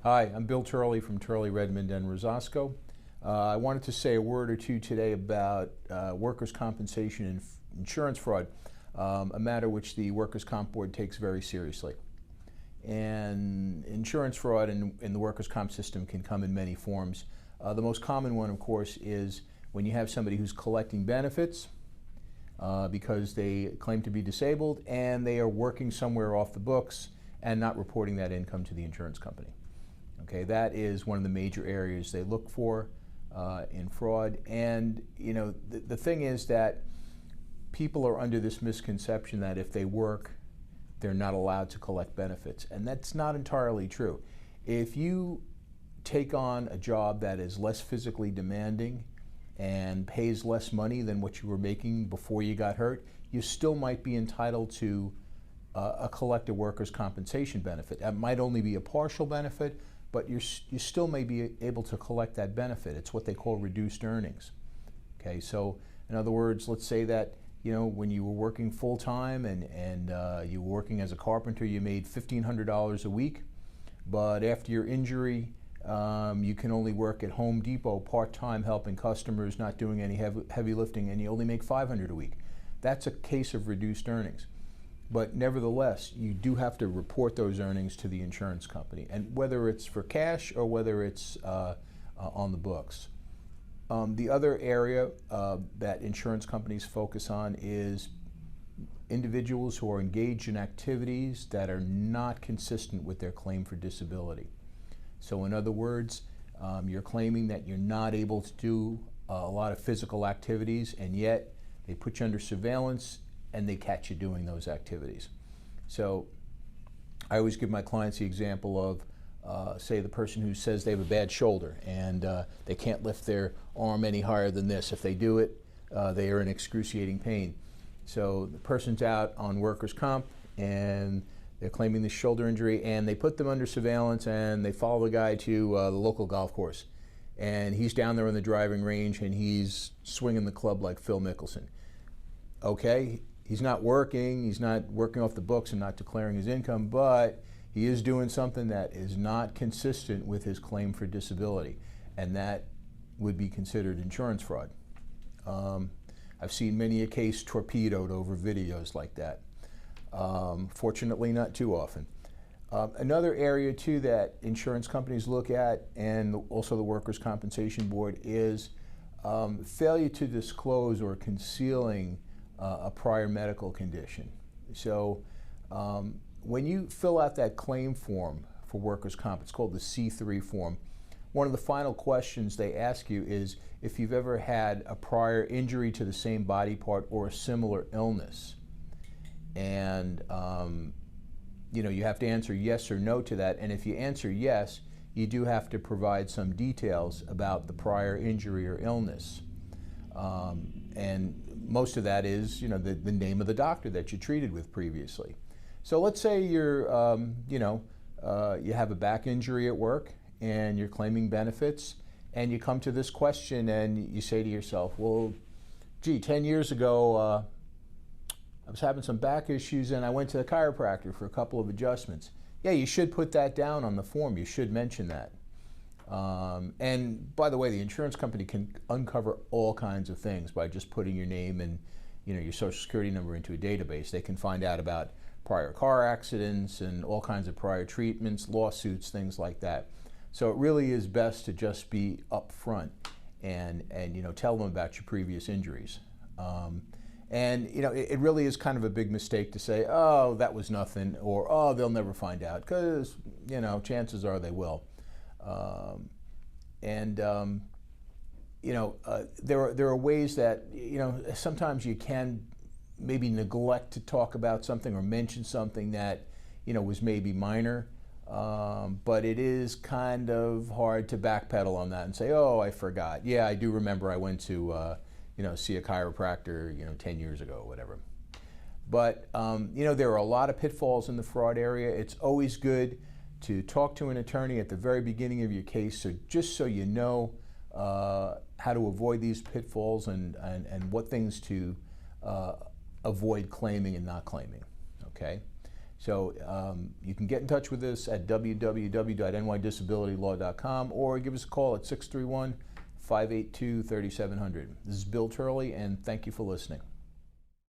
Hi, I'm Bill Turley from Turley Redmond Rosaco. I wanted to say a word or two today about workers' compensation and insurance fraud, a matter which the Workers' Comp Board takes very seriously. And insurance fraud in the workers' comp system can come in many forms. The most common one, of course, is when you have somebody who's collecting benefits because they claim to be disabled and they are working somewhere off the books and not reporting that income to the insurance company. Okay, that is one of the major areas they look for in fraud. And you know, the thing is that people are under this misconception that if they work, they're not allowed to collect benefits, and that's not entirely true. If you take on a job that is less physically demanding and pays less money than what you were making before you got hurt, you still might be entitled to a collective workers' compensation benefit. That might only be a partial benefit, but you still may be able to collect that benefit. It's what they call reduced earnings. Okay, so in other words, let's say that when you were working full-time and you were working as a carpenter, you made $1,500 a week, but after your injury, you can only work at Home Depot part-time helping customers, not doing any heavy lifting, and you only make $500 a week. That's a case of reduced earnings. But nevertheless, you do have to report those earnings to the insurance company, and whether it's for cash or whether it's on the books. The other area that insurance companies focus on is individuals who are engaged in activities that are not consistent with their claim for disability. So in other words, you're claiming that you're not able to do a lot of physical activities, and yet they put you under surveillance and they catch you doing those activities. So I always give my clients the example of say the person who says they have a bad shoulder and they can't lift their arm any higher than this. If they do it, they are in excruciating pain. So the person's out on workers' comp and they're claiming this shoulder injury, and they put them under surveillance and they follow the guy to the local golf course. And he's down there in the driving range and he's swinging the club like Phil Mickelson. Okay, he's not working off the books and not declaring his income, but he is doing something that is not consistent with his claim for disability, and that would be considered insurance fraud. I've seen many a case torpedoed over videos like that. Fortunately, not too often. Another area too that insurance companies look at, and also the Workers' Compensation Board, is failure to disclose or concealing a prior medical condition. So when you fill out that claim form for workers' comp, it's called the C3 form, one of the final questions they ask you is if you've ever had a prior injury to the same body part or a similar illness. And you have to answer yes or no to that, and if you answer yes, you do have to provide some details about the prior injury or illness. And most of that is, the name of the doctor that you treated with previously. So let's say you're, you have a back injury at work and you're claiming benefits, and you come to this question and you say to yourself, well, gee, 10 years ago, I was having some back issues and I went to the chiropractor for a couple of adjustments. Yeah, you should put that down on the form. You should mention that. And by the way, the insurance company can uncover all kinds of things by just putting your name and your social security number into a database. They can find out about prior car accidents and all kinds of prior treatments, lawsuits, things like that. So it really is best to just be upfront and tell them about your previous injuries. And it really is kind of a big mistake to say, oh, that was nothing, or oh, they'll never find out, because chances are they will. There are ways that sometimes you can maybe neglect to talk about something or mention something that was maybe minor, but it is kind of hard to backpedal on that and say, oh, I forgot. Yeah, I do remember I went to see a chiropractor 10 years ago or whatever. But there are a lot of pitfalls in the fraud area. It's always good to talk to an attorney at the very beginning of your case, so you know how to avoid these pitfalls and what things to avoid claiming and not claiming. Okay. So you can get in touch with us at www.nydisabilitylaw.com or give us a call at 631-582-3700. This is Bill Turley, and thank you for listening.